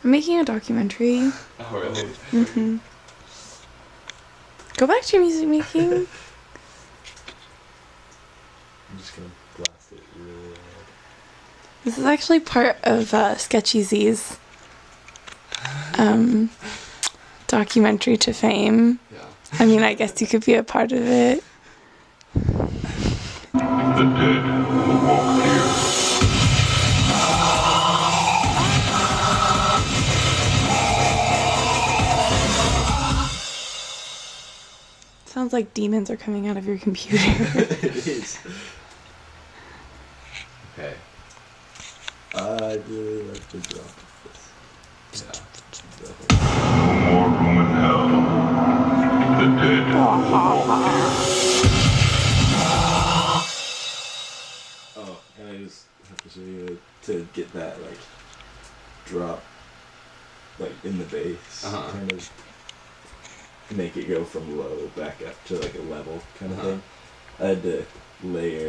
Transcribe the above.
I'm making a documentary. Oh, really? Mm-hmm. Go back to your music making. I'm just gonna blast it really loud. This is actually part of Sketchy Z's documentary to fame. Yeah. I mean, I guess you could be a part of it. The dead will walk here. Sounds like demons are coming out of your computer. It is. Okay. I'd really like to drop this. Yeah. No more room in hell. The dead will walk here. Oh, and I just have to show you to get that, like, drop, like, in the bass. Uh-huh. Kind of make it go from low back up to, like, a level kind of Uh-huh. thing. I had to layer